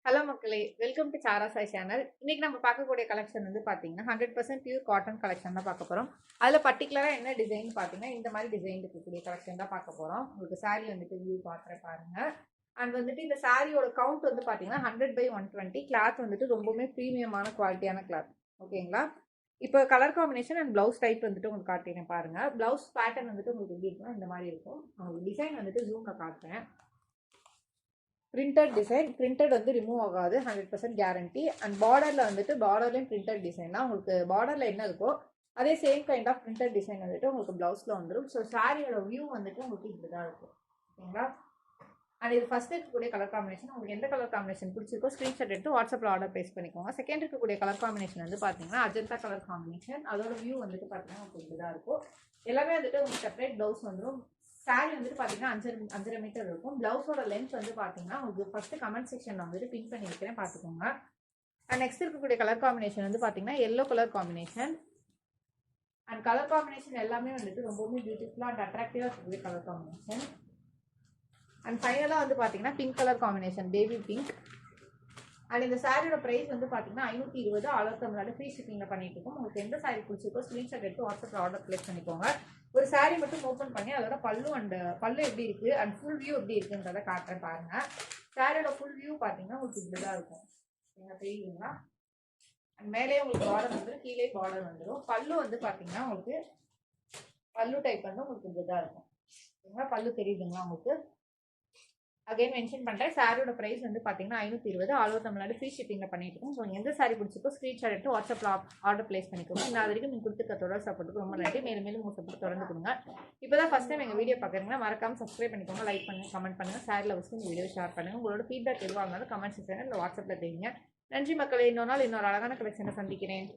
Hello மக்களே, welcome to Sara Sai channel. இன்னைக்கு நம்ம பார்க்கக்கூடிய கலெக்ஷன் வந்து பார்த்தீங்கன்னா 100% பியூர் காட்டன் கலெக்ஷன் தான் பார்க்க போகிறோம். அதில் பர்டிகுலராக என்ன டிசைன் பார்த்தீங்கன்னா இந்த மாதிரி டிசைன் இருக்கக்கூடிய கலெக்ஷன் தான் பார்க்க போகிறோம். உங்களுக்கு சாரீ வந்துட்டு வியூ பார்க்குறேன் பாருங்க. அண்ட் வந்துட்டு இந்த சாரியோட கவுண்ட் வந்து பார்த்தீங்கன்னா 100/120. கிளாத் வந்துட்டு ரொம்பவுமே ப்ரீமியமான குவாலிட்டியான கிளாத். ஓகேங்களா? இப்போ colour combination and blouse type வந்துட்டு உங்களுக்கு காட்டுறேன் பாருங்க. பிளவுஸ் பேட்டர்ன் வந்துட்டு உங்களுக்கு எப்படி இருக்குன்னா இந்த மாதிரி இருக்கும். உங்களுக்கு டிசைன் வந்துட்டு ஜூமில் காட்டுறேன். பிரிண்டட் டிசைன், பிரிண்டட் வந்து ரிமூவ் ஆகாது, 100% கேரண்டி. அண்ட் பார்டரில் வந்துட்டு பார்டர்லேயும் பிரிண்டட் டிசைன் தான். உங்களுக்கு பார்டரில் என்ன இருக்கோ அதே same kind of printed design வந்துட்டு உங்களுக்கு ப்ளவுஸில் வந்துடும். ஸோ சாரியோட வியூ வந்துட்டு உங்களுக்கு இப்படி தான் இருக்கும். ஓகேங்களா? அண்ட் இது ஃபர்ஸ்ட் இருக்கக்கூடிய கலர் காம்பினேஷன். உங்களுக்கு எந்த கலர் காம்பினேஷன் பிடிச்சிருக்கோ ஸ்க்ரீன்ஷாட் எடுத்து வாட்ஸ்அப்பில் ஆர்டர் ப்ளேஸ் பண்ணிக்கோங்க. செகண்ட் இருக்கக்கூடிய கலர் காம்பினேஷன் வந்து பார்த்தீங்கன்னா அஜந்தா கலர் காம்பினேஷன். அதோட வியூ வந்துட்டு பார்த்தீங்கன்னா உங்களுக்கு இப்படி தான் இருக்கும். எல்லாமே வந்துட்டு உங்களுக்கு செப்பரேட் ப்ளவுஸ் வந்துடும். சாரி வந்துட்டு பார்த்தீங்கன்னா 5.5 மீட்டர் இருக்கும். பிளவுஸோட லென்த் வந்து பார்த்தீங்கன்னா உங்களுக்கு ஃபர்ஸ்ட் கமெண்ட் செக்ஷனில் வந்துட்டு பின் பண்ணி வைக்கிறேன், பார்த்துக்கோங்க. அண்ட் நெக்ஸ்ட் இருக்கக்கூடிய கலர் காம்பினேஷன் வந்து பார்த்தீங்கன்னா yellow colour combination. And colour combination எல்லாமே வந்துட்டு ரொம்பவுமே பியூட்டிஃபுல்லாக அண்ட் அட்ராக்டிவாக இருக்கக்கூடிய கலர் காம்பினேஷன். அண்ட் ஃபைனலாக வந்து பார்த்தீங்கன்னா pink colour combination, baby pink. And இந்த சாரியோட ப்ரைஸ் வந்து பார்த்தீங்கன்னா 520. ஆல் ஓவர் தமிழ்நாடு ஃப்ரீ ஷிப்பிங்கில் பண்ணிட்டு இருக்கோம். உங்களுக்கு எந்த சாரி பிடிச்சிருக்கோ ஸ்க்ரீன்ஷாட் எடுத்து வாட்ஸ்அப்பில் ஆர்டர் ப்ளேஸ் பண்ணிக்கோங்க. ஒரு சாரி மட்டும் ஓப்பன் பண்ணி அதோட பல்லு எப்படி இருக்குது அண்ட் ஃபுல் வியூ எப்படி இருக்குன்றதை காட்டுறேன் பாருங்க. சாரியோட ஃபுல் வியூ பார்த்தீங்கன்னா உங்களுக்கு இப்படிதான் இருக்கும். தெரியுதுங்களா? அண்ட் மேலேயே உங்களுக்கு பார்டர் வந்துடும், கீழே பார்டர் வந்துடும். பல்லு வந்து பார்த்தீங்கன்னா உங்களுக்கு பல்லு டைப் வந்து உங்களுக்கு இப்படிதான் இருக்கும். ஓகேங்களா? பல்லு தெரியுதுங்களா உங்களுக்கு? அகைன் மென்ஷன் பண்ணுறேன். சாரியோட ப்ரைஸ் வந்து பார்த்தீங்கன்னா 520. ஆல் ஓவர் தமிழ்நாடு ஃப்ரீ ஷிப்பிங்கில் பண்ணிட்டு இருக்கோம். ஸோ எந்த சாரி பிடிச்சிருக்கோ ஸ்க்ரீன்ஷாட் எடுத்து வாட்ஸ்அப்பில் ஆர்டர் ப்ளேஸ் பண்ணிக்கோங்க. இந்த வரைக்கும் நீங்கள் கொடுத்துருக்க தொடர் சப்போர்ட்டுக்கு ரொம்ப நன்றி. மேலும் மேலும் உங்கள் சப்போர்ட் தொடர்ந்து கொடுங்க. இப்போ தான் ஃபஸ்ட் டைம் எங்கள் வீடியோ பார்க்குறீங்கன்னா மறக்காமல் சப்ஸ்கிரைப் பண்ணிக்கோங்க, லைக் பண்ணுங்கள், கமெண்ட் பண்ணுங்கள், ஷேரில் வச்சு இந்த வீடியோ ஷேர் பண்ணுங்கள். உங்களோட ஃபீட்பேக் எதுவாக இருந்தாலும் கமெண்ட் செக்ஷனில் இல்லை வாட்ஸ்அப்பில் தெரியுங்க. நன்றி மக்களே. இன்னொரு நாள் இன்னொரு அழகான கலெக்ஷனை சந்திக்கிறேன்.